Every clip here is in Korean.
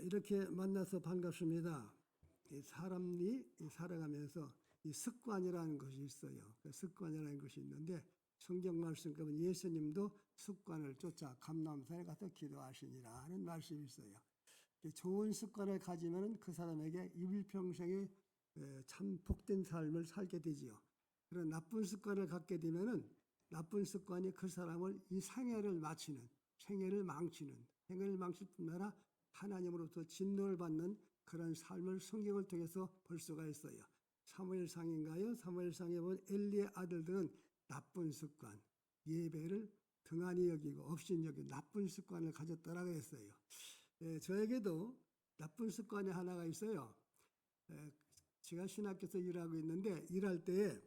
이렇게 만나서 반갑습니다. 이 사람이 살아가면서 이 습관이라는 것이 있어요. 그 습관이라는 것이 있는데 성경 말씀 보면 예수님도 습관을 쫓아 감람산에 가서 기도하시니라 하는 말씀이 있어요. 좋은 습관을 가지면 그 사람에게 일평생에 참 복된 삶을 살게 되지요. 그런 나쁜 습관을 갖게 되면은 나쁜 습관이 그 사람을 이 생애를 마치는, 생애를 망칠 뿐만 아니라 하나님으로부터 진노를 받는 그런 삶을 성경을 통해서 볼 수가 있어요. 사무엘상인가요? 사무엘상에 보면 엘리의 아들들은 나쁜 습관, 예배를 등한히 여기고 업신여기고 나쁜 습관을 가졌더라고 했어요. 저에게도 나쁜 습관이 하나가 있어요. 제가 신학교에서 일하고 있는데 일할 때에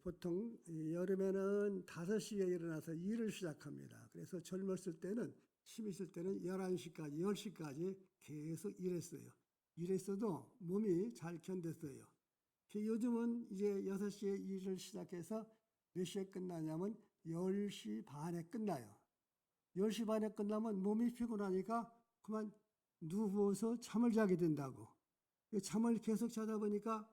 보통 여름에는 5시에 일어나서 일을 시작합니다. 그래서 젊었을 때는 힘 있을 때는 11시까지 10시까지 계속 일했어요. 일했어도 몸이 잘 견뎠어요. 요즘은 이제 6시에 일을 시작해서 몇 시에 끝나냐면 10시 반에 끝나요. 10시 반에 끝나면 몸이 피곤하니까 그만 누워서 잠을 자게 된다고. 잠을 계속 자다 보니까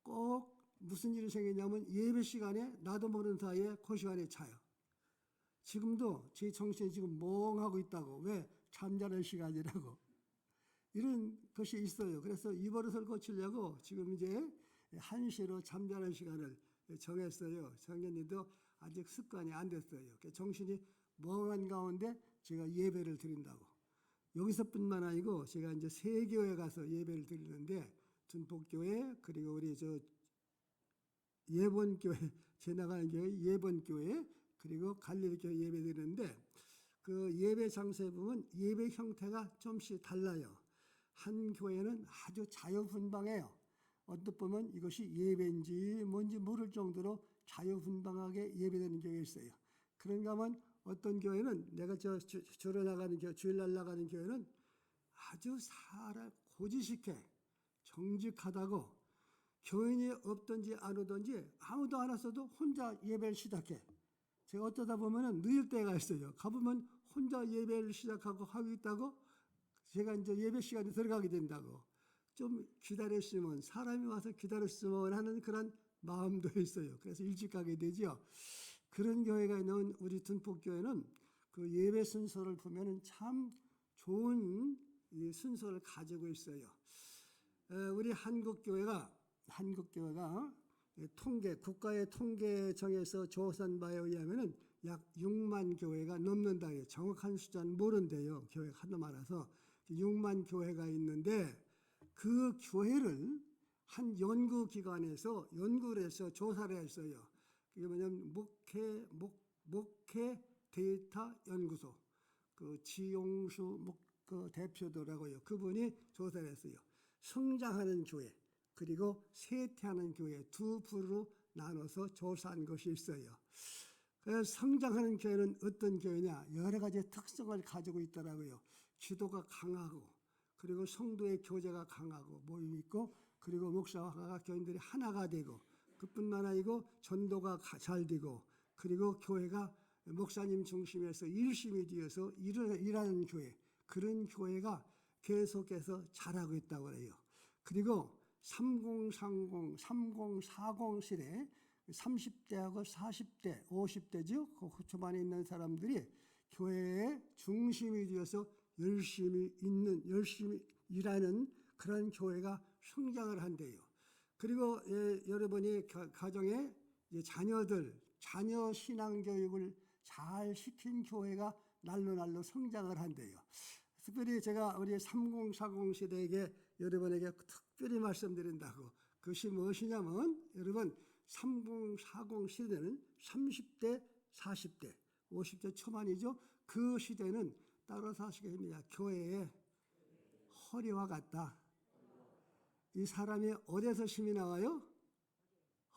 꼭 무슨 일이 생기냐면 예배 시간에 나도 모르는 사이에 그 시간에 자요. 지금도 제 정신이 지금 멍하고 있다고. 왜? 잠자는 시간이라고. 이런 것이 있어요. 그래서 이 버릇을 고치려고 지금 이제 1시로 잠자는 시간을 정했어요. 정했는데도 아직 습관이 안 됐어요. 정신이 멍한 가운데 제가 예배를 드린다고. 여기서뿐만 아니고 제가 이제 세 교회 가서 예배를 드리는데 둔복교회 그리고 우리 예본교회 지나가는 교회 예본교회 그리고 갈릴리교회 예배 드리는데 그 예배 장소에 보면 예배 형태가 좀씩 달라요. 한 교회는 아주 자유분방해요. 어떻게 보면 이것이 예배인지 뭔지 모를 정도로 자유분방하게 예배되는 교회가 있어요. 그런가 하면 어떤 교회는 내가 주로 나가는 교회, 주일날 나가는 교회는 아주 사람 고지식해 정직하다고 교인이 없든지 안 오든지 아무도 안 왔어도 혼자 예배를 시작해. 제가 어쩌다 보면은 늦을 때가 있어요. 가보면 혼자 예배를 시작하고 하고 있다고 제가 이제 예배 시간에 들어가게 된다고. 좀 기다렸으면 사람이 와서 기다렸으면 하는 그런 마음도 있어요. 그래서 일찍 가게 되죠. 그런 교회가 있는 우리 둔복교회는 그 예배 순서를 보면은 참 좋은 순서를 가지고 있어요. 우리 한국교회가 국가의 통계청에서 조사한 바에 의하면은 약 6만 교회가 넘는다 해요. 정확한 숫자는 모른대요. 교회가 하도 많아서 6만 교회가 있는데 그 교회를 한 연구기관에서 연구를 해서 조사를 했어요. 그게 뭐냐면 목회 데이터 연구소 그 지용수 그 대표더라고요. 그분이 조사를 했어요. 성장하는 교회 그리고 쇠퇴하는 교회 두 부로 나눠서 조사한 것이 있어요. 그래서 성장하는 교회는 어떤 교회냐? 여러 가지 특성을 가지고 있더라고요. 기도가 강하고 그리고 성도의 교제가 강하고 모임이 있고 그리고 목사와 교인들이 하나가 되고 그뿐만 아니고 전도가 잘 되고 그리고 교회가 목사님 중심에서 일심이 되어서 일하는 교회 그런 교회가 계속해서 잘하고 있다고 해요. 그리고 3030, 3040 시대 30대하고 40대, 50대죠. 그 초반에 있는 사람들이 교회의 중심이 되어서 열심히 일하는 그런 교회가 성장을 한대요. 그리고 여러분이 가정에 자녀 신앙교육을 잘 시킨 교회가 날로 성장을 한대요. 특별히 제가 우리 3040 세대에게 여러분에게 특별히 말씀드린다고. 그것이 무엇이냐면 여러분 3040 시대는 30대, 40대, 50대 초반이죠. 그 시대는 따라서 하시게 됩니다. 교회에 허리와 같다. 이 사람이 어디에서 힘이 나와요?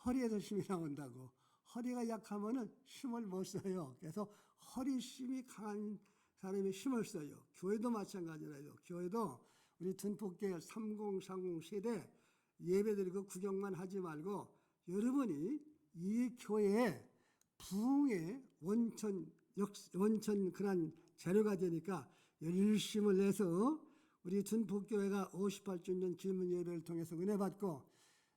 허리에서 힘이 나온다고. 허리가 약하면은 힘을 못 써요. 그래서 허리 힘이 강한 사람이 힘을 써요. 교회도 마찬가지라요. 교회도 우리 둔복교회 3030 세대 예배드리고 구경만 하지 말고 여러분이 이 교회에 부흥의 원천 그런 재료가 되니까 열심을 내서 우리 둔북교회가 58주년 기문 예배를 통해서 은혜 받고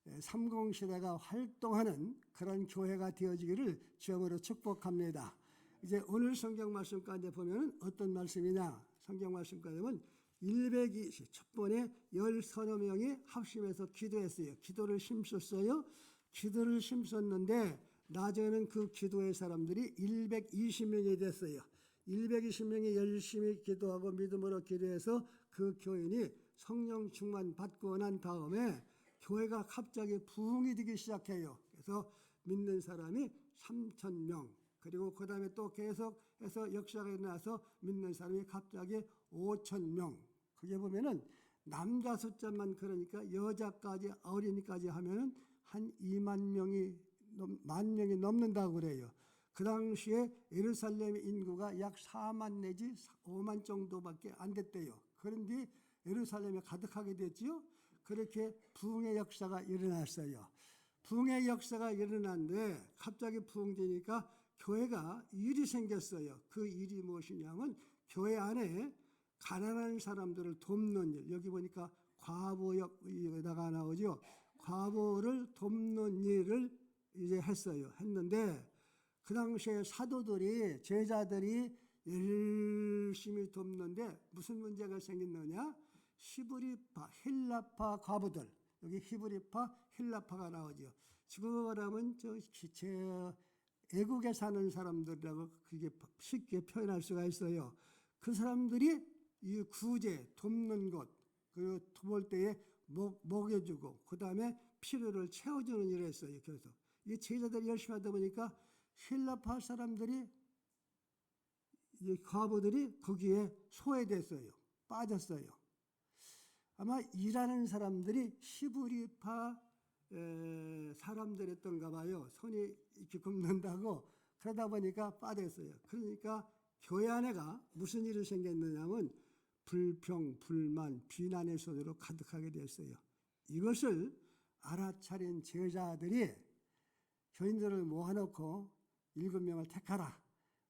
30시대가 활동하는 그런 교회가 되어지기를 주님으로 축복합니다. 이제 오늘 성경 말씀 가운데 보면 어떤 말씀이냐? 성경 말씀 가운데 보면 120, 첫 번에 10서너 명이 합심해서 기도했어요. 기도를 심었어요. 기도를 심었는데 나중에는 그 기도의 사람들이 120명이 됐어요. 120명이 열심히 기도하고 믿음으로 기도해서 그 교인이 성령 충만 받고 난 다음에 교회가 갑자기 부흥이 되기 시작해요. 그래서 믿는 사람이 3,000명, 그리고 그 다음에 또 계속해서 역사가 일어나서 믿는 사람이 갑자기 5,000명. 그게 보면은 남자 숫자만 그러니까 여자까지 어린이까지 하면은 한 2만 명이 10,000명이 넘는다고 그래요. 그 당시에 예루살렘 인구가 약 4만 내지 5만 정도밖에 안 됐대요. 그런데 예루살렘에 가득하게 됐지요. 그렇게 부흥의 역사가 일어났어요. 부흥의 역사가 일어났는데 갑자기 부흥되니까 교회가 일이 생겼어요. 그 일이 무엇이냐면 교회 안에 가난한 사람들을 돕는 일. 여기 보니까 과부역에다가 나오죠. 과부를 돕는 일을 이제 했는데 그 당시에 사도들이 제자들이 열심히 돕는데 무슨 문제가 생겼느냐? 히브리파, 헬라파 과부들, 여기 히브리파, 헬라파가 나오죠. 지금 말하면 애국에 사는 사람들이라고 그게 쉽게 표현할 수가 있어요. 그 사람들이 이 구제, 돕는 것, 그리고 도울 때에 먹여주고, 그 다음에 필요를 채워주는 일을 했어요. 그래서 이 제자들이 열심히 하다 보니까 헬라파 사람들이, 이 과부들이 거기에 소외됐어요. 빠졌어요. 아마 일하는 사람들이 히브리파 사람들이었던가 봐요. 손이 이렇게 굽는다고. 그러다 보니까 빠졌어요. 그러니까 교회 안에가 무슨 일이 생겼느냐면 불평, 불만, 비난의 소리로 가득하게 됐어요. 이것을 알아차린 제자들이 교인들을 모아놓고 7명을 택하라.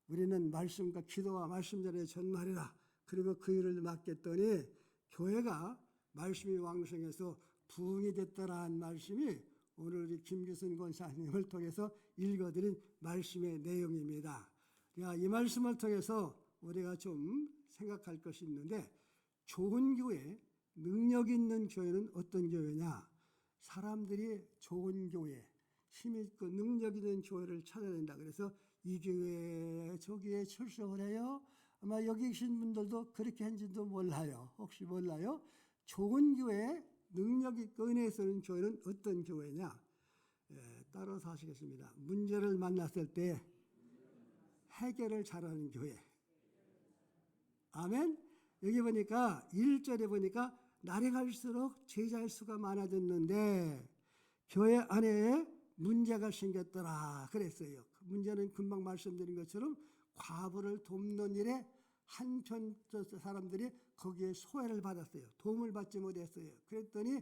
우리는 말씀과 기도와 말씀 전에 전말이라. 그리고 그 일을 맡겼더니 교회가 말씀이 왕성해서 부흥이 됐다라는 말씀이 오늘 우리 김규순 권사님을 통해서 읽어드린 말씀의 내용입니다. 이 말씀을 통해서 우리가 좀 생각할 것이 있는데, 좋은 교회, 능력 있는 교회는 어떤 교회냐? 사람들이 좋은 교회, 힘있고 능력 있는 교회를 찾아야 된다. 그래서 이 교회, 저 교회에 출석을 해요. 아마 여기 계신 분들도 그렇게 한지도 몰라요. 혹시 몰라요? 좋은 교회, 능력 있고 은혜 쓰는 교회는 어떤 교회냐? 따라서 하시겠습니다. 문제를 만났을 때 해결을 잘하는 교회. 아멘? 여기 보니까 1절에 보니까 날이 갈수록 제자의 수가 많아졌는데 교회 안에 문제가 생겼더라 그랬어요. 그 문제는 금방 말씀드린 것처럼 과부를 돕는 일에 한편 사람들이 거기에 소외를 받았어요. 도움을 받지 못했어요. 그랬더니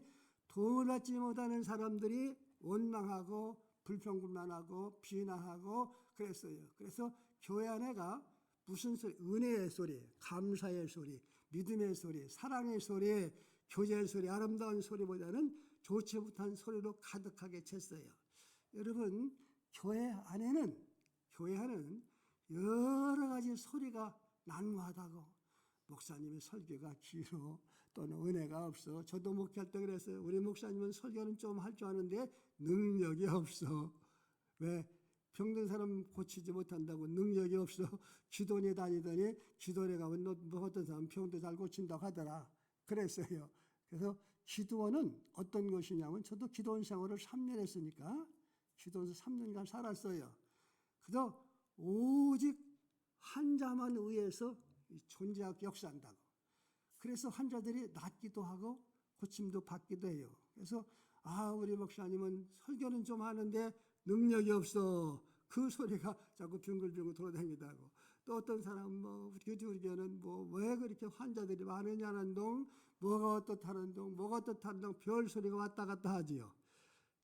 도움을 받지 못하는 사람들이 원망하고 불평불만하고 비난하고 그랬어요. 그래서 교회 안에가 무슨 소리? 은혜의 소리, 감사의 소리, 믿음의 소리, 사랑의 소리, 교제의 소리, 아름다운 소리보다는 좋지 못한 소리로 가득하게 찼어요. 여러분, 교회 안에는 여러 가지 소리가 난무하다고, 목사님의 설교가 길어, 또는 은혜가 없어. 저도 목회할 때 그랬어요. 우리 목사님은 설교는 좀 할 줄 아는데 능력이 없어. 왜? 병든 사람 고치지 못한다고 능력이 없어. 기도원에 다니더니 기도원에 가면 뭐 어떤 사람 병도 잘 고친다고 하더라. 그랬어요. 그래서 기도원은 어떤 것이냐면, 저도 기도원 생활을 3년 했으니까 기도원에서 3년간 살았어요. 그래서 오직 환자만 의해서 존재하고 역사한다고. 그래서 환자들이 낫기도 하고 고침도 받기도 해요. 그래서 우리 목사님은 설교는 좀 하는데 능력이 없어. 그 소리가 자꾸 빙글빙글 돌아다니다고. 또 어떤 사람은 우리 교회는 왜 그렇게 환자들이 많으냐는 동, 뭐가 어떻다는 동, 뭐가 어떻다는 동, 별 소리가 왔다 갔다 하지요.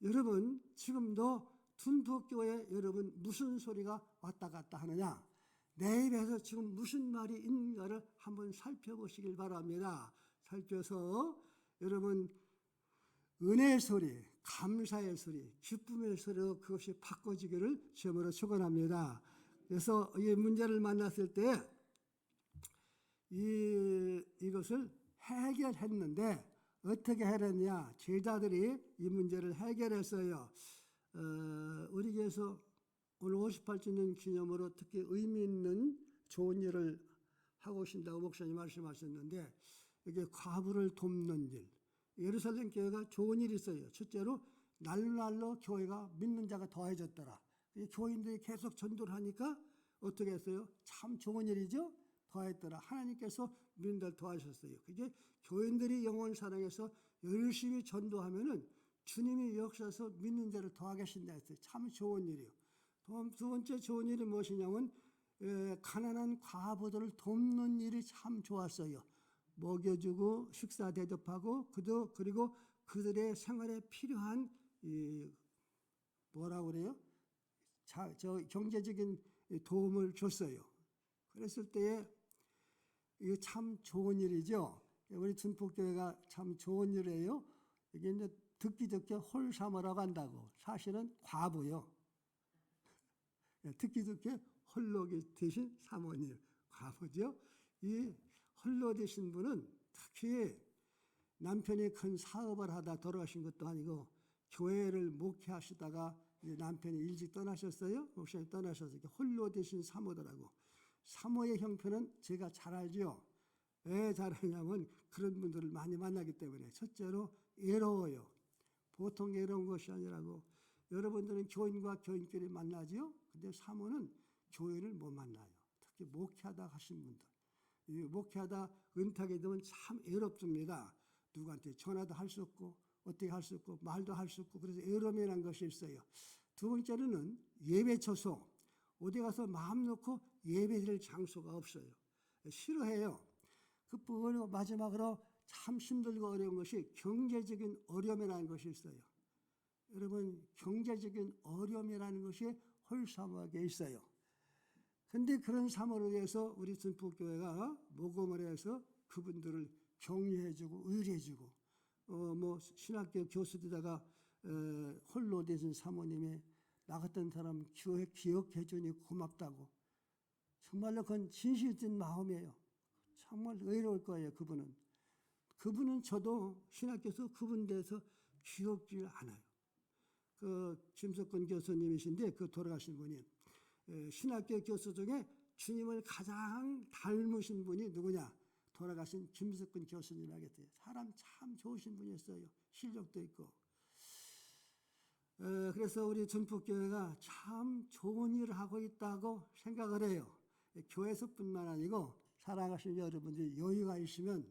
여러분, 지금도 둔북교회 여러분 무슨 소리가 왔다 갔다 하느냐? 내 입에서 지금 무슨 말이 있는가를 한번 살펴보시길 바랍니다. 살펴서 여러분 은혜의 소리, 감사의 소리, 기쁨의 소리로 그것이 바꿔지기를 주님으로 축원합니다. 그래서 이 문제를 만났을 때 이것을 해결했는데 어떻게 해냈냐? 제자들이 이 문제를 해결했어요. 우리 교회에서 오늘 58주년 기념으로 특히 의미 있는 좋은 일을 하고 계신다고 목사님 말씀하셨는데 이게 과부를 돕는 일. 예루살렘 교회가 좋은 일이 있어요. 첫째로 날로 교회가 믿는 자가 더해졌더라. 교인들이 계속 전도를 하니까 어떻게 했어요? 참 좋은 일이죠? 더했더라. 하나님께서 믿는 자를 더하셨어요. 그게 교인들이 영혼 사랑해서 열심히 전도하면은 주님이 역사에서 믿는 자를 더하게 하신다 했어요. 참 좋은 일이요. 두 번째 좋은 일이 무엇이냐면 가난한 과부들을 돕는 일이 참 좋았어요. 먹여주고 식사 대접하고 그리고 그들의 생활에 필요한 뭐라고 그래요? 경제적인 도움을 줬어요. 그랬을 때에 이게 참 좋은 일이죠. 우리 준폭교회가 참 좋은 일이에요. 이게 이제 듣기 좋게 홀사모라고 한다고. 사실은 과부요. 듣기 좋게 홀로 되신 사모님, 과부죠. 이 홀로 되신 분은 특히 남편이 큰 사업을 하다 돌아가신 것도 아니고 교회를 목회하시다가 남편이 일찍 떠나셨어요. 목사님 떠나셔서 홀로 되신 사모더라고. 사모의 형편은 제가 잘 알죠. 왜 잘 알냐면 그런 분들을 많이 만나기 때문에. 첫째로 외로워요. 보통 외로운 것이 아니라고. 여러분들은 교인과 교인끼리 만나죠. 근데 사모는 교인을 못 만나요. 특히 목회하다 하신 분들. 목회하다 은퇴하게 되면 참 외롭습니다. 누구한테 전화도 할 수 없고 어떻게 할 수 없고 말도 할 수 없고 그래서 외로움이라는 것이 있어요. 두 번째로는 예배 처소. 어디 가서 마음 놓고 예배드릴 장소가 없어요. 싫어해요. 그리고 마지막으로 참 힘들고 어려운 것이 경제적인 어려움이라는 것이 있어요. 여러분 경제적인 어려움이라는 것이 홀사모하게 있어요. 그런데 그런 사모를 위해서 우리 준폭교회가 모금을 해서 그분들을 격려해주고 의뢰해주고 신학교 교수들다가 홀로 되신 사모님이 나 같은 사람 기억해주니 고맙다고. 정말로 그건 진실된 마음이에요. 정말 의로울 거예요. 그분은 저도 신학교에서 그분 대해서 기억지 않아요. 김석근 교수님이신데 돌아가신 분이 신학교 교수 중에 주님을 가장 닮으신 분이 누구냐? 돌아가신 김석근 교수님이라겠어요. 사람 참 좋으신 분이었어요. 실력도 있고. 그래서 우리 준폭교회가 참 좋은 일을 하고 있다고 생각을 해요. 교회에서뿐만 아니고 사랑하시는 여러분들이 여유가 있으면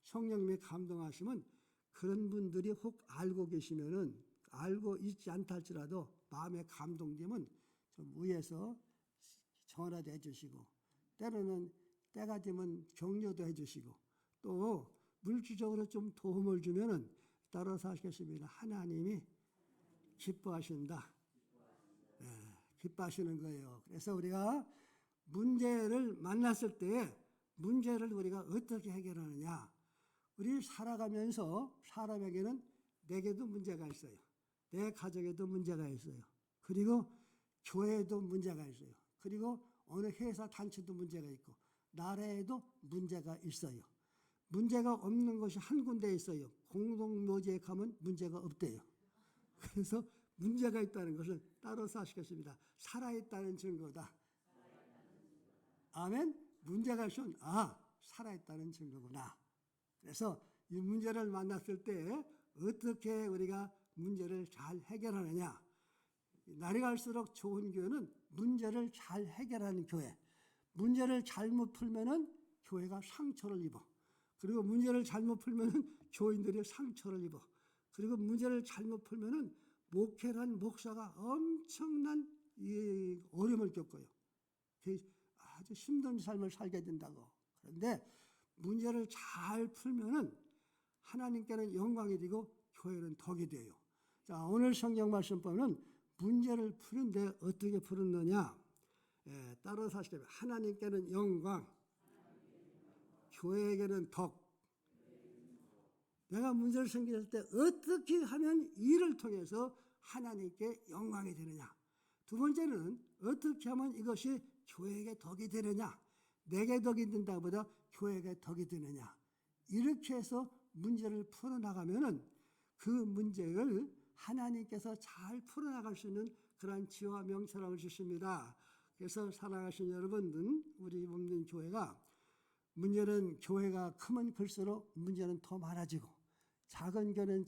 성령님이 감동하시면 그런 분들이 혹 알고 계시면은 알고 있지 않다 할지라도 마음에 감동되면 좀 위에서 전화도 해주시고 때로는 때가 되면 격려도 해주시고 또 물질적으로 좀 도움을 주면은 따라서 하시겠습니다. 하나님이 기뻐하신다. 기뻐하시는 거예요. 그래서 우리가 문제를 만났을 때 문제를 우리가 어떻게 해결하느냐. 우리 살아가면서 사람에게는 내게도 문제가 있어요. 내 가정에도 문제가 있어요. 그리고 교회에도 문제가 있어요. 그리고 어느 회사 단체도 문제가 있고 나라에도 문제가 있어요. 문제가 없는 것이 한 군데 있어요. 공동묘지에 가면 문제가 없대요. 그래서 문제가 있다는 것은 따라서 하시겠습니다. 살아있다는 증거다. 아멘? 문제가 있으면 살아있다는 증거구나. 그래서 이 문제를 만났을 때 어떻게 우리가 문제를 잘 해결하느냐. 날이 갈수록 좋은 교회는 문제를 잘 해결하는 교회. 문제를 잘못 풀면은 교회가 상처를 입어. 그리고 문제를 잘못 풀면은 교인들이 상처를 입어. 그리고 문제를 잘못 풀면은 목회란 목사가 엄청난 어려움을 겪어요. 아주 힘든 삶을 살게 된다고. 그런데 문제를 잘 풀면은 하나님께는 영광이 되고 교회는 덕이 돼요. 자, 오늘 성경 말씀 보면 문제를 푸는데 어떻게 풀었느냐? 따라서 하시면 하나님께는 영광, 교회에게는 덕, 내가 문제를 생겼을 때 어떻게 하면 이를 통해서 하나님께 영광이 되느냐. 두 번째는 어떻게 하면 이것이 교회에게 덕이 되느냐. 내게 덕이 된다보다 교회에게 덕이 되느냐. 이렇게 해서 문제를 풀어나가면은 그 문제를 하나님께서 잘 풀어나갈 수 있는 그러한 지혜와 명철함을 주십니다. 그래서 사랑하신 여러분들, 우리 몸된 교회가 문제는 교회가 크면 클수록 문제는 더 많아지고 작은 교회는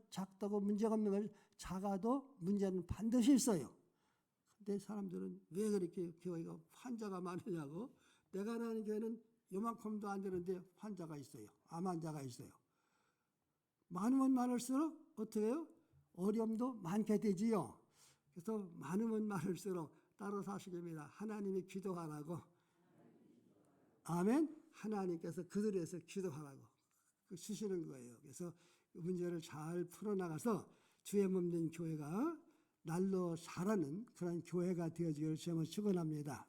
작다고 문제가 없는 걸 작아도 문제는 반드시 있어요. 근데 사람들은 왜 그렇게 교회가 환자가 많으냐고. 내가 나는 교회는 요만큼도 안 되는데 환자가 있어요. 암 환자가 있어요. 많으면 많을수록 어떻게 해요? 어려움도 많게 되지요. 그래서 많으면 많을수록 따로 사시geb니다. 하나님이 기도하라고. 아멘. 하나님께서 그들에서 기도하라고 주시는 거예요. 그래서 문제를 잘 풀어나가서 주의 몸된 교회가 날로 자라는 그런 교회가 되어지기를 주님을 축원합니다.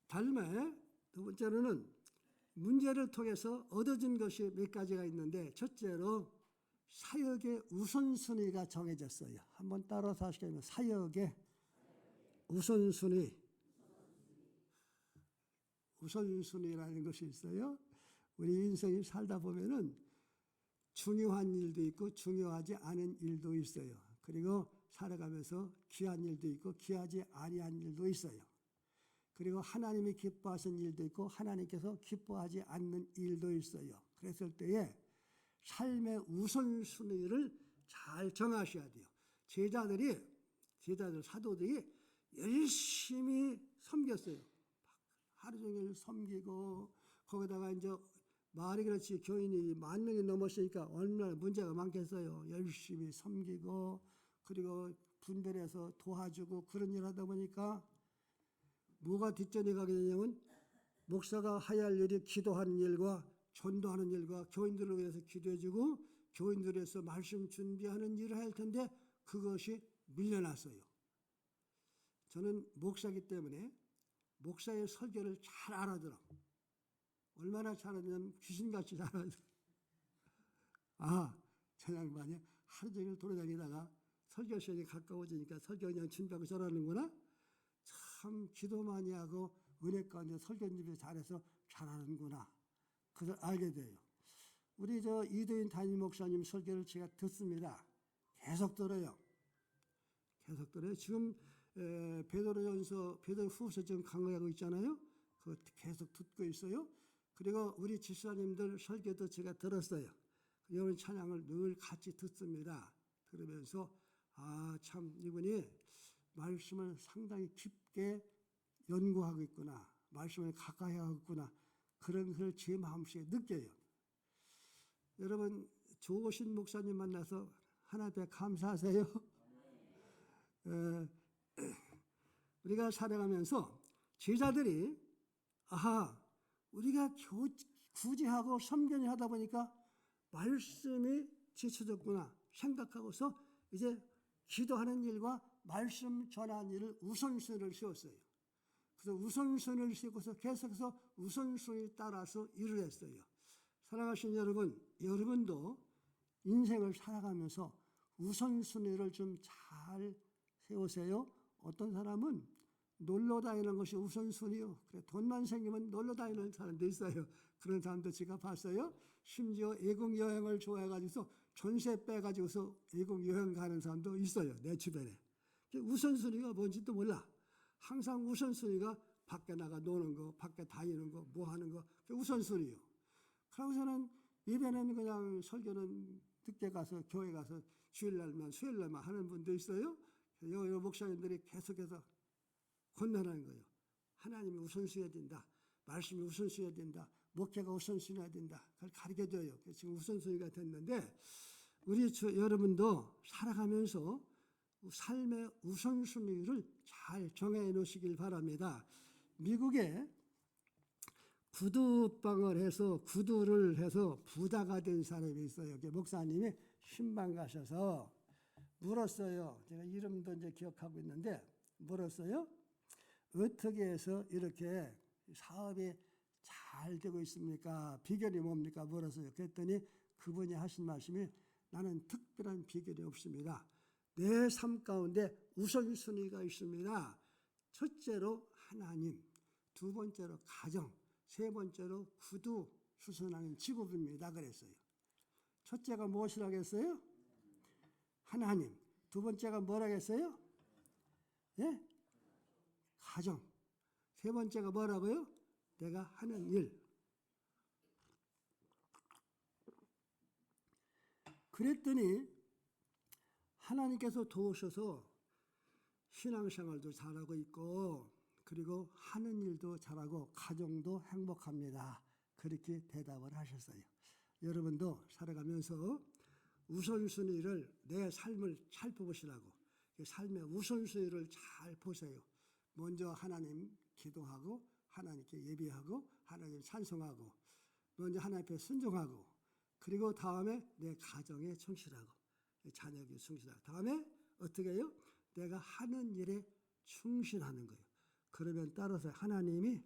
다음에 두 번째로는 문제를 통해서 얻어진 것이 몇 가지가 있는데, 첫째로 사역의 우선순위가 정해졌어요. 한번 따라서 하시겠습니다. 사역의 우선순위. 우선순위라는 것이 있어요. 우리 인생이 살다 보면은 중요한 일도 있고 중요하지 않은 일도 있어요. 그리고 살아가면서 귀한 일도 있고 귀하지 아니한 일도 있어요. 그리고 하나님이 기뻐하시는 일도 있고 하나님께서 기뻐하지 않는 일도 있어요. 그랬을 때에 삶의 우선순위를 잘 정하셔야 돼요. 제자들, 사도들이 열심히 섬겼어요. 하루 종일 섬기고, 거기다가 이제 말이 그렇지 교인이 10,000명이 넘었으니까 얼마나 문제가 많겠어요. 열심히 섬기고, 그리고 분별해서 도와주고 그런 일 하다 보니까 뭐가 뒷전에 가게 되냐면, 목사가 해야 할 일이 기도하는 일과 전도하는 일과 교인들을 위해서 기도해주고 교인들을 위해서 말씀 준비하는 일을 할 텐데 그것이 밀려났어요. 저는 목사이기 때문에 목사의 설교를 잘 알아들어. 얼마나 잘하냐면 귀신같이 잘하더라. 저 양반이 하루 종일 돌아다니다가 설교 시간이 가까워지니까 설교 그냥 준비하고 저러는구나. 참 기도 많이 하고 은혜 가운데 설교 준비 잘해서 잘하는구나. 그걸 알게 돼요. 우리 이도인 담임 목사님 설교를 제가 듣습니다. 계속 들어요. 지금 베드로후서 지금 강의하고 있잖아요. 그거 계속 듣고 있어요. 그리고 우리 집사님들 설교도 제가 들었어요. 여러분 찬양을 늘 같이 듣습니다. 그러면서 참 이분이 말씀을 상당히 깊게 연구하고 있구나. 말씀을 가까이 하고 있구나. 그런 것을 제 마음속에 느껴요. 여러분 좋으신 목사님 만나서 하나님께 감사하세요. 우리가 살아가면서 제자들이 우리가 구제하고 섬견을 하다 보니까 말씀이 지쳐졌구나 생각하고서 이제 기도하는 일과 말씀 전하는 일을 우선순위를 세웠어요. 그래서 우선순위를 세우고서 계속해서 우선순위에 따라서 일을 했어요. 사랑하신 여러분, 여러분도 인생을 살아가면서 우선순위를 좀 잘 세우세요. 어떤 사람은 놀러 다니는 것이 우선순위요. 그래, 돈만 생기면 놀러 다니는 사람도 있어요. 그런 사람도 제가 봤어요. 심지어 외국 여행을 좋아해가지고서 전세 빼가지고서 외국 여행 가는 사람도 있어요. 내 주변에. 우선순위가 뭔지도 몰라. 항상 우선순위가 밖에 나가 노는 거, 밖에 다니는 거, 뭐 하는 거, 그게 우선순위요. 그러고서는 예배는 그냥 설교는 늦게 가서 교회 가서 주일날만 수요일날만 하는 분도 있어요. 여러 목사님들이 계속해서 권면하는 거예요. 하나님이 우선순위해야 된다. 말씀이 우선순위해야 된다. 목회가 우선순위해야 된다. 그걸 가르쳐줘요. 지금 우선순위가 됐는데 우리 여러분도 살아가면서 삶의 우선순위를 잘 정해 놓으시길 바랍니다. 미국에 구두를 해서 부자가 된 사람이 있어요. 목사님이 신방 가셔서 물었어요. 제가 이름도 이제 기억하고 있는데 물었어요. 어떻게 해서 이렇게 사업이 잘 잘 되고 있습니까? 비결이 뭡니까? 물었어요. 그랬더니 그분이 하신 말씀이 나는 특별한 비결이 없습니다. 내 삶 가운데 우선순위가 있습니다. 첫째로 하나님, 두 번째로 가정, 세 번째로 구두 수선하는 직업입니다. 그랬어요. 첫째가 무엇이라고 했어요? 하나님. 두 번째가 뭐라고 했어요? 예? 가정. 세 번째가 뭐라고요? 내가 하는 일. 그랬더니 하나님께서 도우셔서 신앙생활도 잘하고 있고 그리고 하는 일도 잘하고 가정도 행복합니다. 그렇게 대답을 하셨어요. 여러분도 살아가면서 우선순위를 내 삶을 살펴보시라고 삶의 우선순위를 잘 보세요. 먼저 하나님 기도하고 하나님께 예배하고 하나님 찬송하고 먼저 하나님 앞에 순종하고 그리고 다음에 내 가정에 충실하고 자녀에게 충실하고 다음에 어떻게 해요? 내가 하는 일에 충실하는 거예요. 그러면 따라서 하나님이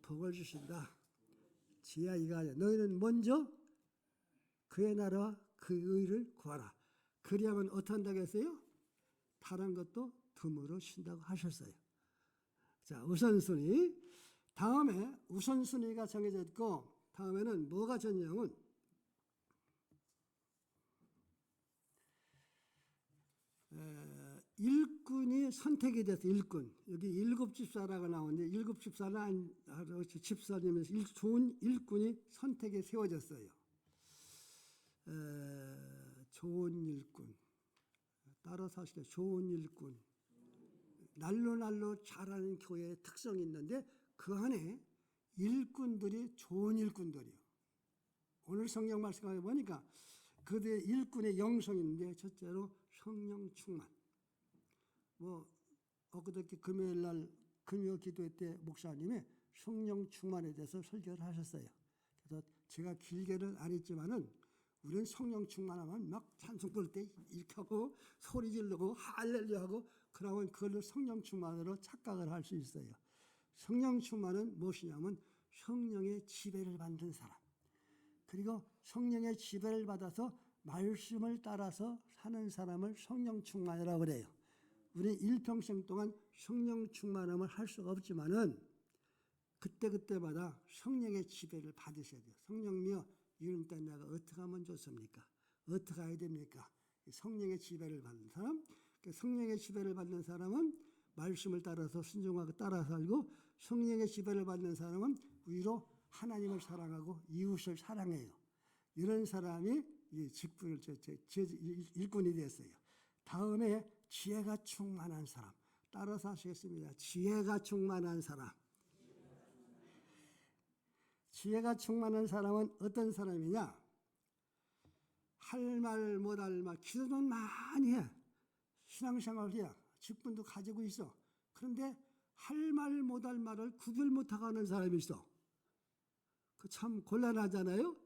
복을 주신다. 지하 이가 너희는 먼저 그의 나라와 그 의를 구하라. 그리하면 어떻게 했어요? 다른 것도 덤으로 쉰다고 하셨어요. 자, 우선순위. 다음에 우선순위가 정해져 있고 다음에는 뭐가 전형은 일꾼이 선택이 돼서 일꾼. 여기 일곱 집사라고 나오는데 일곱 집사는 집사님에서 좋은 일꾼이 선택에 세워졌어요. 좋은 일꾼. 따라서 하시게 좋은 일꾼. 날로 자라는 교회의 특성이 있는데 그 안에 일꾼들이 좋은 일꾼들이요. 오늘 성경 말씀을 보니까 그들의 일꾼의 영성이 있는데 첫째로 성령 충만. 엊그저께 금요일 날 금요 기도회 때 목사님이 성령 충만에 대해서 설교를 하셨어요. 그래서 제가 길게는 안 했지만은 우리는 성령 충만하면 막 찬송 부를 때 이렇게 하고 소리 지르고 할렐루야 하고 그러면 그걸로 성령 충만으로 착각을 할 수 있어요. 성령 충만은 무엇이냐면 성령의 지배를 받는 사람. 그리고 성령의 지배를 받아서 말씀을 따라서 사는 사람을 성령 충만이라고 그래요. 우리는 일평생 동안 성령 충만함을 할 수가 없지만은 그때마다 성령의 지배를 받으셔야 돼요. 성령이여 이런 때 내가 어떻게 하면 좋습니까? 어떻게 해야 됩니까? 성령의 지배를 받는 사람. 성령의 지배를 받는 사람은 말씀을 따라서 순종하고 따라 살고 성령의 지배를 받는 사람은 위로 하나님을 사랑하고 이웃을 사랑해요. 이런 사람이 직분을 일꾼이 됐어요. 다음에 지혜가 충만한 사람. 따라서 하시겠습니다. 지혜가 충만한 사람. 지혜가 충만한 사람은 어떤 사람이냐? 할 말 못할 말 기도는 많이 해. 신앙생활을 해. 직분도 가지고 있어. 그런데 할 말 못할 말을 구별 못하고 하는 사람이 있어. 그 참 곤란하잖아요.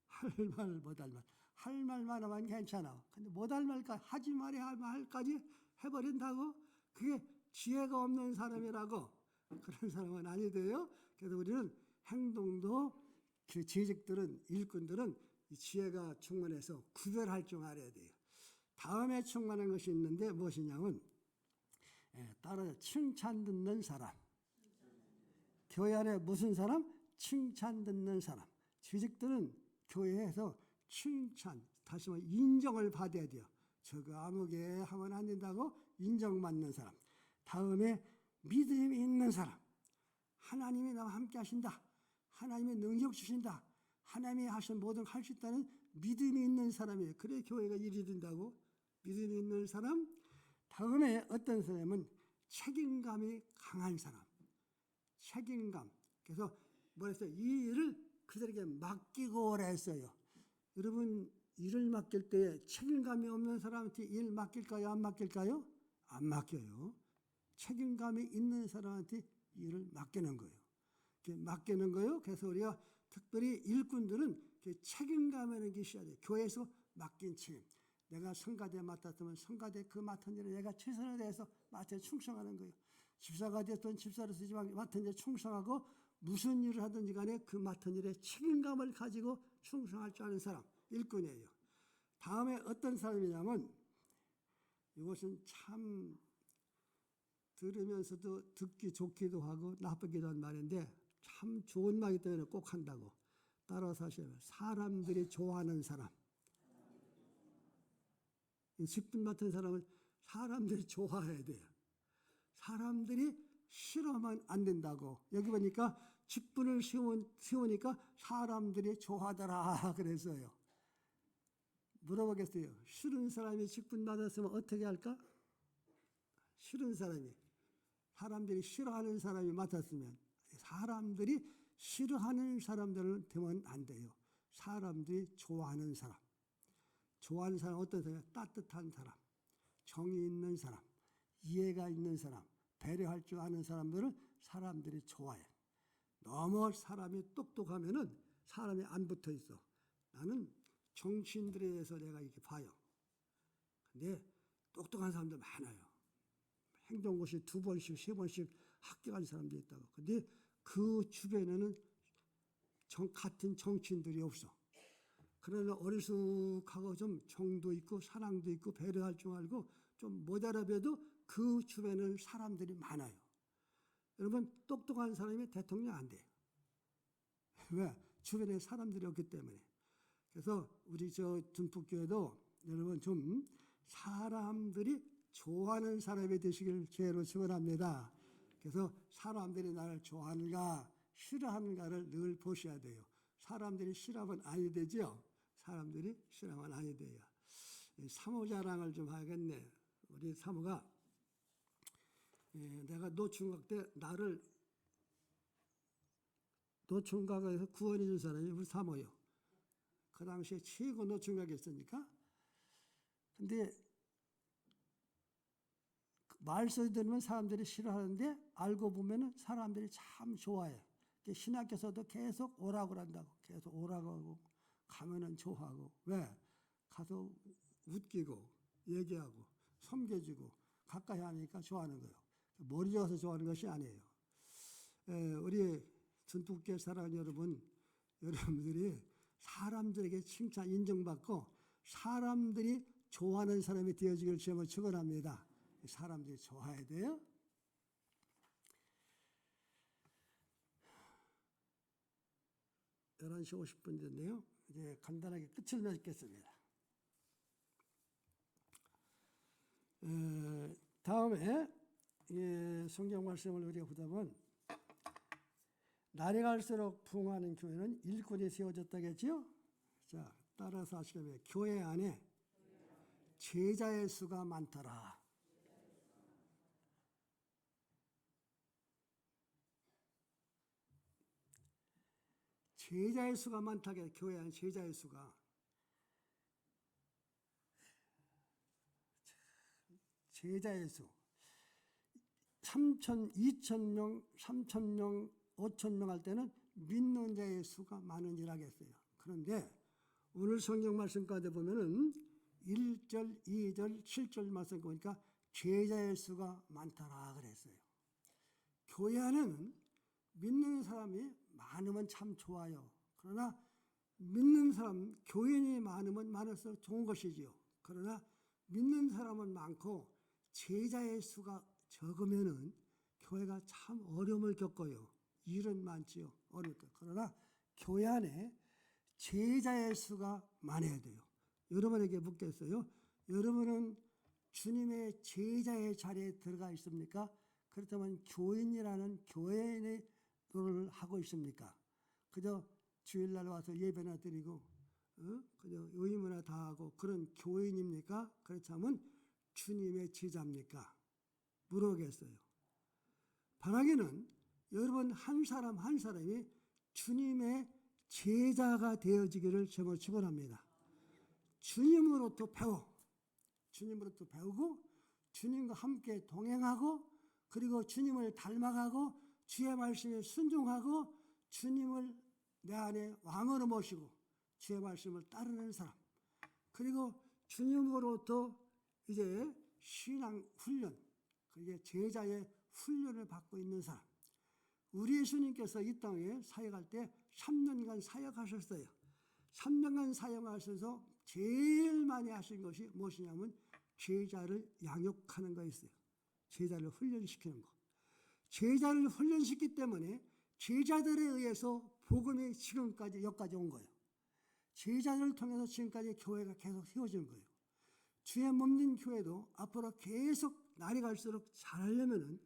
할 말 못할 말. 할 말만 하면 괜찮아. 근데 못할 말까지 하지 말아야 할 말까지 해버린다고? 그게 지혜가 없는 사람이라고. 그런 사람은 아니돼요. 그래서 우리는 행동도 그 재직들은 일꾼들은 이 지혜가 충만해서 구별할 줄 알아야 돼요. 다음에 충만한 것이 있는데 무엇이냐면 따라서 칭찬 듣는 사람. 교회 안에 무슨 사람? 칭찬 듣는 사람. 재직들은 교회에서 칭찬, 다시 말해 인정을 받아야 돼요. 저거 아무개 하면 안 된다고 인정받는 사람. 다음에 믿음이 있는 사람. 하나님이 나와 함께 하신다. 하나님이 능력 주신다. 하나님이 하신 모든 할 수 있다는 믿음이 있는 사람이에요. 그래 교회가 일이 된다고. 믿음이 있는 사람. 다음에 어떤 사람은 책임감이 강한 사람. 책임감. 그래서 뭐랬어요? 이 일을 그들에게 맡기고 오라 했어요. 여러분 일을 맡길 때 책임감이 없는 사람한테 일 맡길까요? 안 맡길까요? 안 맡겨요. 책임감이 있는 사람한테 일을 맡기는 거예요. 맡기는 거예요. 그래서 우리가 특별히 일꾼들은 책임감이라는 게 있어야 돼요. 교회에서 맡긴 책임. 내가 성가대 맡았으면 성가대 그 맡은 일을 내가 최선을 다해서 맡아 충성하는 거예요. 집사가 됐든 집사로서 맡은 일 충성하고 무슨 일을 하든지 간에 그 맡은 일에 책임감을 가지고 충성할 줄 아는 사람, 일꾼이에요. 다음에 어떤 사람이냐면, 이것은 참 들으면서도 듣기 좋기도 하고 나쁘기도 한 말인데 참 좋은 말이기 때문에 꼭 한다고. 따라서 하시면 사람들이 좋아하는 사람. 이 직분 맡은 사람은 사람들이 좋아해야 돼요. 사람들이 싫어하면 안 된다고. 여기 보니까 직분을 세우니까 사람들이 좋아하더라 그랬어요. 물어보겠어요. 싫은 사람이 직분 받았으면 어떻게 할까? 싫은 사람이, 사람들이 싫어하는 사람이 맡았으면, 사람들이 싫어하는 사람들은 되면 안 돼요. 사람들이 좋아하는 사람. 좋아하는 사람 어떤 사람이야? 따뜻한 사람, 정이 있는 사람, 이해가 있는 사람, 배려할 줄 아는 사람들을 사람들이 좋아해. 너무 사람이 똑똑하면은 사람이 안 붙어 있어. 나는 정치인들에 대해서 내가 이렇게 봐요. 근데 똑똑한 사람들 많아요. 행정고시 2번씩, 3번씩 합격한 사람도 있다고. 근데 그 주변에는 같은 정치인들이 없어. 그러나 어리숙하고 좀 정도 있고 사랑도 있고 배려할 줄 알고 좀 못 알아봬도 그 주변에는 사람들이 많아요. 여러분, 똑똑한 사람이 대통령 안 돼요. 왜? 주변에 사람들이 없기 때문에. 그래서 우리 둔북교회도 여러분 좀 사람들이 좋아하는 사람이 되시길 주의로 축원합니다. 그래서 사람들이 나를 좋아하는가 싫어하는가를 늘 보셔야 돼요. 사람들이 싫어하면 아니 되죠. 사람들이 싫어하면 아니 돼요. 사모 자랑을 좀 하겠네. 우리 사모가 내가 노총각 때 나를 노총각에서 구원해 준 사람이 우리 사모요. 그 당시에 최고 노총각이었으니까. 근데 말소리 들으면 사람들이 싫어하는데 알고 보면은 사람들이 참 좋아해. 신학교에서도 계속 오라고 한다고. 계속 오라고 하고 가면은 좋아하고. 왜? 가서 웃기고 얘기하고 섬겨주고 가까이 하니까 좋아하는 거예요. 머리 좋아서 좋아하는 것이 아니에요. 우리 둔북교회 사랑하는 여러분들이 사람들에게 칭찬 인정받고 사람들이 좋아하는 사람이 되어지길 주님을 축원합니다. 사람들이 좋아해야 돼요. 시 50분 됐네요. 이제 간단하게 끝을 맺겠습니다. 다음에 성경 말씀을 우리가 보자면 날이 갈수록 부흥하는 교회는 일꾼이 세워졌다겠지요. 자, 따라서 하시면 교회 안에 제자의 수가 많더라. 제자의 수가 많다게 교회 안에 제자의 수가. 제자의 수. 3천, 2,000명, 3,000명, 5,000명 할 때는 믿는 자의 수가 많은지라 하겠어요. 그런데 오늘 성경 말씀 가운데 보면은 1절, 2절, 7절 말씀 보니까 제자의 수가 많더라 그랬어요. 교회 안에는 믿는 사람이 많으면 참 좋아요. 그러나 믿는 사람, 교인이 많으면 많을수록 좋은 것이지요. 그러나 믿는 사람은 많고 제자의 수가 적으면은 교회가 참 어려움을 겪어요. 일은 많지요. 어렵고. 그러나 교회 안에 제자의 수가 많아야 돼요. 여러분에게 묻겠어요. 여러분은 주님의 제자의 자리에 들어가 있습니까? 그렇다면 교인이라는 교회의 노릇을 하고 있습니까? 그저 주일날 와서 예배나 드리고 그저 의무나 다 하고 그런 교인입니까? 그렇다면 주님의 제자입니까? 물어보겠어요. 바라기는 여러분 한 사람 한 사람이 주님의 제자가 되어지기를 제가 축원합니다. 주님으로부터 배우고 주님과 함께 동행하고 그리고 주님을 닮아가고 주의 말씀에 순종하고 주님을 내 안에 왕으로 모시고 주의 말씀을 따르는 사람 그리고 주님으로부터 이제 신앙 훈련 그게 제자의 훈련을 받고 있는 사람 우리 예수님께서 이 땅에 사역할 때 3년간 사역하셨어요. 3년간 사역하셔서 제일 많이 하신 것이 무엇이냐면 제자를 양육하는 거였어요. 제자를 훈련시키는 거. 제자를 훈련시키기 때문에 제자들에 의해서 복음이 지금까지 여기까지 온 거예요. 제자들을 통해서 지금까지 교회가 계속 세워지는 거예요. 주의 몸된 교회도 앞으로 계속 날이 갈수록 잘하려면은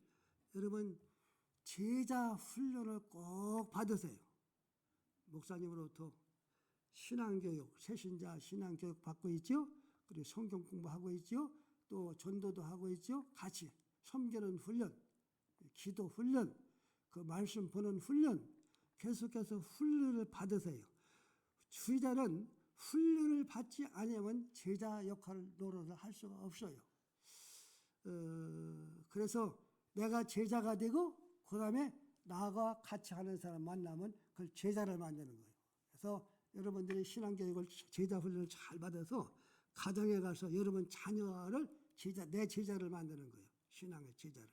여러분 제자 훈련을 꼭 받으세요. 목사님으로부터 신앙교육, 새신자 신앙교육 받고 있죠. 그리고 성경 공부하고 있죠. 또 전도도 하고 있죠. 같이 섬기는 훈련, 기도 훈련, 그 말씀 보는 훈련, 계속해서 훈련을 받으세요. 주의자는 훈련을 받지 않으면 제자 역할 노릇을 할 수가 없어요. 그래서 내가 제자가 되고 그 다음에 나와 같이 하는 사람 만나면 그걸 제자를 만드는 거예요. 그래서 여러분들이 신앙교육을 제자 훈련을 잘 받아서 가정에 가서 여러분 자녀를 내 제자를 만드는 거예요. 신앙의 제자를.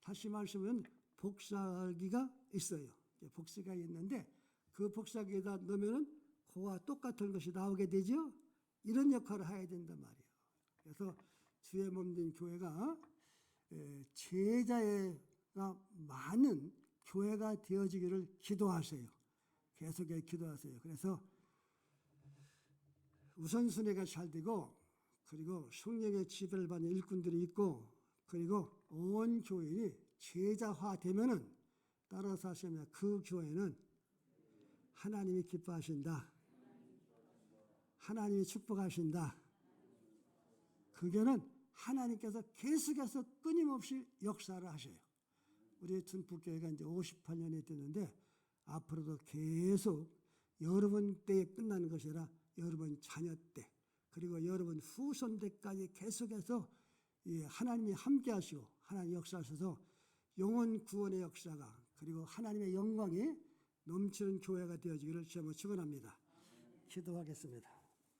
다시 말씀은 복사기가 있어요. 복사기가 있는데 그 복사기에다 넣으면 그와 똑같은 것이 나오게 되죠. 이런 역할을 해야 된단 말이에요. 그래서 주의 몸된 교회가 제자가 많은 교회가 되어지기를 기도하세요. 계속해 기도하세요. 그래서 우선순위가 잘 되고 그리고 성령의 지배를 받는 일꾼들이 있고 그리고 온 교인이 제자화되면은 따라서 하시면 그 교회는 하나님이 기뻐하신다. 하나님이 축복하신다. 그 교회는 하나님께서 계속해서 끊임없이 역사를 하셔요. 우리 둔북교회가 이제 58년이 됐는데 앞으로도 계속 여러분 때에 끝나는 것이 아니라 여러분 자녀 때 그리고 여러분 후손 때까지 계속해서 하나님이 함께 하시고 하나님 역사하셔서 영혼 구원의 역사가 그리고 하나님의 영광이 넘치는 교회가 되어지기를 주님으로 축원합니다. 기도하겠습니다.